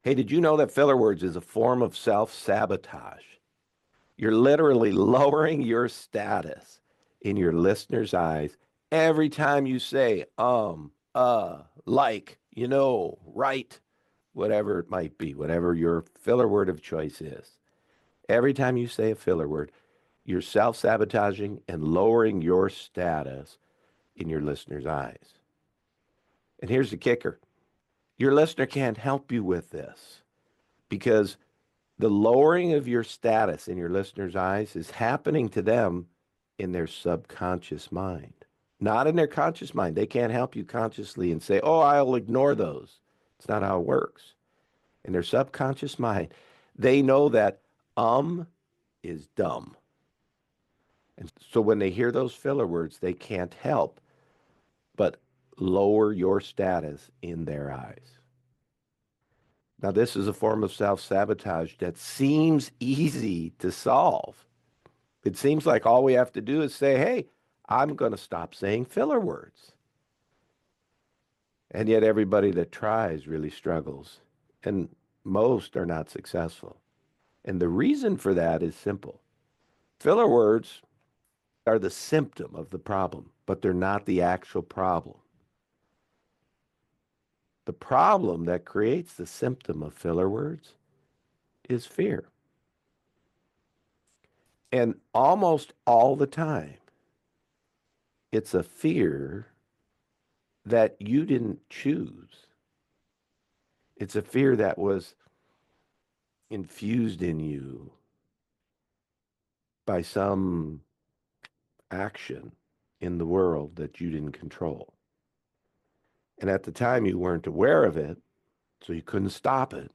Hey, did you know that filler words is a form of self-sabotage? You're literally lowering your status in your listener's eyes every time you say, like, right, whatever it might be, whatever your filler word of choice is. Every time you say a filler word, you're self-sabotaging and lowering your status in your listener's eyes. And here's the kicker. Your listener can't help you with this because the lowering of your status in your listener's eyes is happening to them in their subconscious mind, not in their conscious mind. They can't help you consciously and say, oh, I'll ignore those. It's not how it works. In their subconscious mind, they know that is dumb. And so when they hear those filler words, they can't help but lower your status in their eyes. Now, this is a form of self-sabotage that seems easy to solve. It seems like all we have to do is say, hey, I'm going to stop saying filler words. And yet everybody that tries really struggles, and most are not successful. And the reason for that is simple. Filler words are the symptom of the problem, but they're not the actual problem. The problem that creates the symptom of filler words is fear. And almost all the time, it's a fear that you didn't choose. It's a fear that was infused in you by some action in the world that you didn't control. And at the time, you weren't aware of it, so you couldn't stop it.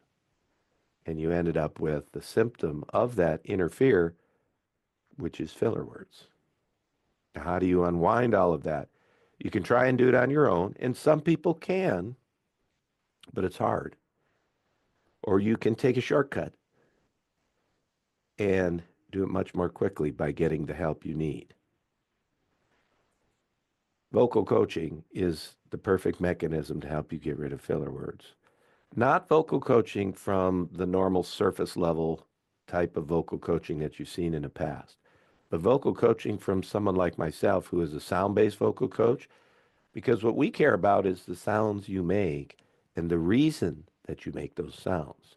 And you ended up with the symptom of that inner fear, which is filler words. Now, how do you unwind all of that? You can try and do it on your own, and some people can, but it's hard. Or you can take a shortcut and do it much more quickly by getting the help you need. Vocal coaching is the perfect mechanism to help you get rid of filler words. Not vocal coaching from the normal surface level type of vocal coaching that you've seen in the past, but vocal coaching from someone like myself who is a sound-based vocal coach, because what we care about is the sounds you make and the reason that you make those sounds.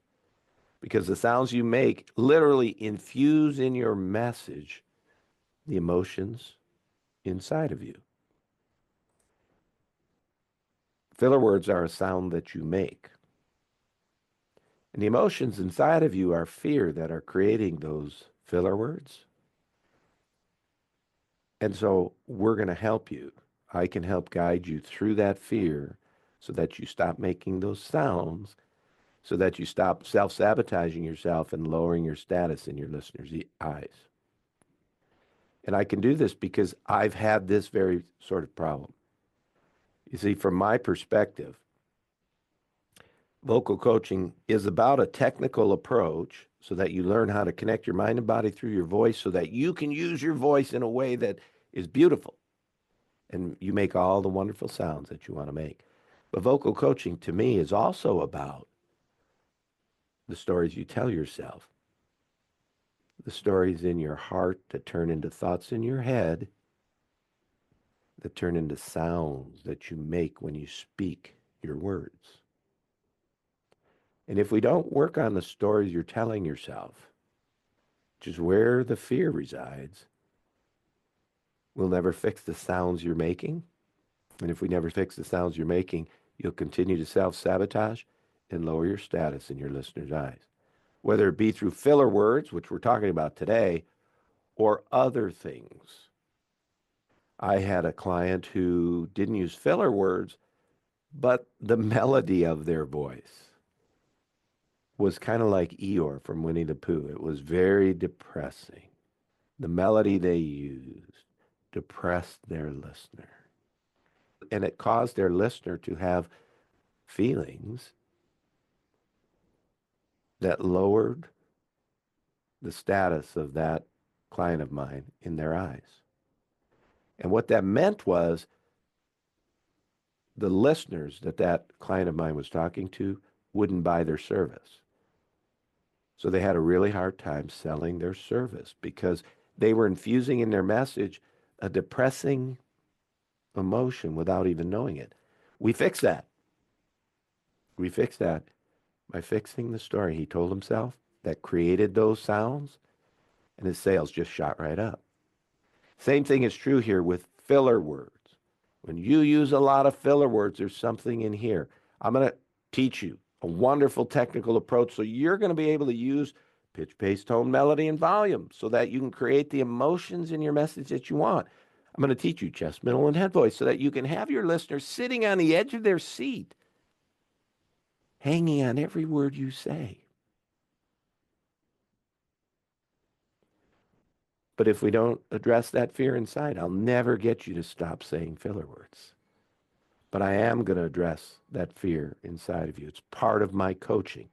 Because the sounds you make literally infuse in your message the emotions inside of you. Filler words are a sound that you make. And the emotions inside of you are fear that are creating those filler words. And so we're going to help you. I can help guide you through that fear so that you stop making those sounds, so that you stop self-sabotaging yourself and lowering your status in your listeners' eyes. And I can do this because I've had this very sort of problem. You see, from my perspective, vocal coaching is about a technical approach so that you learn how to connect your mind and body through your voice so that you can use your voice in a way that is beautiful and you make all the wonderful sounds that you want to make. But vocal coaching to me is also about the stories you tell yourself, the stories in your heart that turn into thoughts in your head, that turn into sounds that you make when you speak your words. And if we don't work on the stories you're telling yourself, which is where the fear resides, we'll never fix the sounds you're making. And if we never fix the sounds you're making, you'll continue to self-sabotage and lower your status in your listeners' eyes. Whether it be through filler words, which we're talking about today, or other things. I had a client who didn't use filler words, but the melody of their voice was kind of like Eeyore from Winnie the Pooh. It was very depressing. The melody they used depressed their listener. And it caused their listener to have feelings that lowered the status of that client of mine in their eyes. And what that meant was the listeners that that client of mine was talking to wouldn't buy their service. So they had a really hard time selling their service because they were infusing in their message a depressing emotion without even knowing it. We fixed that. We fixed that by fixing the story he told himself that created those sounds, and his sales just shot right up. Same thing is true here with filler words. When you use a lot of filler words, there's something in here. I'm going to teach you a wonderful technical approach so you're going to be able to use pitch, pace, tone, melody, and volume so that you can create the emotions in your message that you want. I'm going to teach you chest, middle, and head voice so that you can have your listeners sitting on the edge of their seat, hanging on every word you say. But if we don't address that fear inside, I'll never get you to stop saying filler words. But I am going to address that fear inside of you. It's part of my coaching.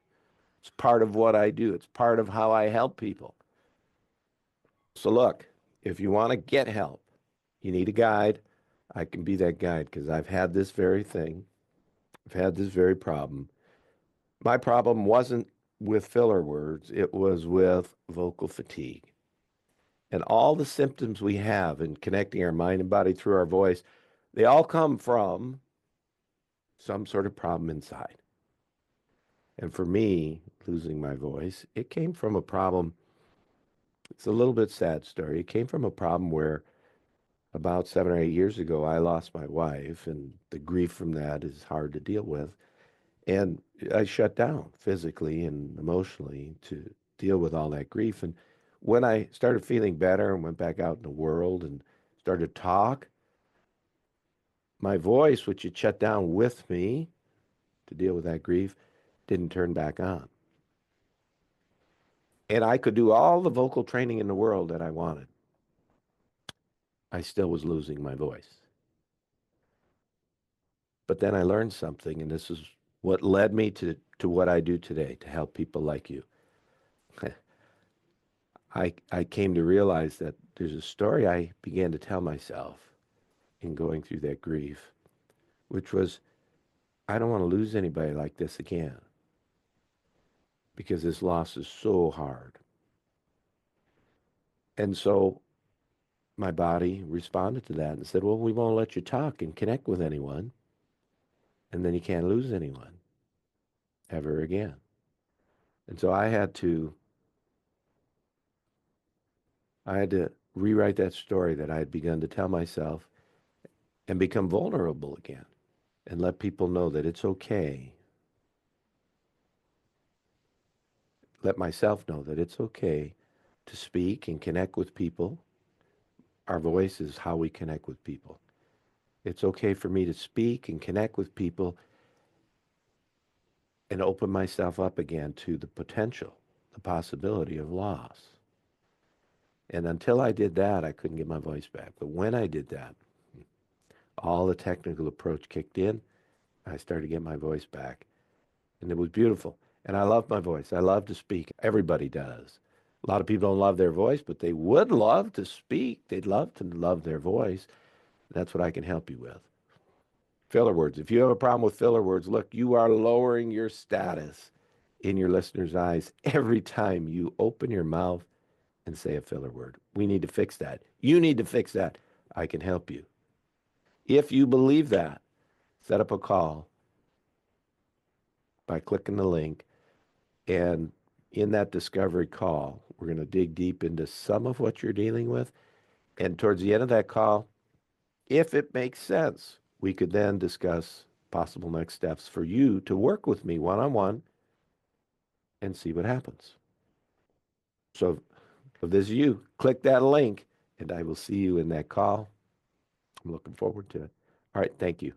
It's part of what I do. It's part of how I help people. So look, if you want to get help, you need a guide. I can be that guide because I've had this very thing. I've had this very problem. My problem wasn't with filler words. It was with vocal fatigue. And all the symptoms we have in connecting our mind and body through our voice, they all come from some sort of problem inside. And for me, losing my voice, it came from a problem. It's a little bit sad story. It came from a problem where about 7 or 8 years ago, I lost my wife, and the grief from that is hard to deal with. And I shut down physically and emotionally to deal with all that grief. And when I started feeling better and went back out in the world and started to talk, my voice, which had shut down with me to deal with that grief, didn't turn back on. And I could do all the vocal training in the world that I wanted. I still was losing my voice. But then I learned something, and this is what led me to what I do today, to help people like you. I came to realize that there's a story I began to tell myself in going through that grief, which was, I don't want to lose anybody like this again because this loss is so hard. And so my body responded to that and said, well, we won't let you talk and connect with anyone, and then you can't lose anyone ever again. And so I had to rewrite that story that I had begun to tell myself and become vulnerable again and let people know that it's okay. Let myself know that it's okay to speak and connect with people. Our voice is how we connect with people. It's okay for me to speak and connect with people and open myself up again to the potential, the possibility of loss. And until I did that, I couldn't get my voice back. But when I did that, all the technical approach kicked in. I started to get my voice back. And it was beautiful. And I love my voice. I love to speak. Everybody does. A lot of people don't love their voice, but they would love to speak. They'd love to love their voice. That's what I can help you with. Filler words. If you have a problem with filler words, look, you are lowering your status in your listener's eyes every time you open your mouth and say a filler word. We need to fix that. You need to fix that. I can help you. If you believe that, set up a call by clicking the link. And in that discovery call, we're going to dig deep into some of what you're dealing with. And towards the end of that call, if it makes sense, we could then discuss possible next steps for you to work with me one-on-one and see what happens. So if this is you, click that link, and I will see you in that call. I'm looking forward to it. All right, thank you.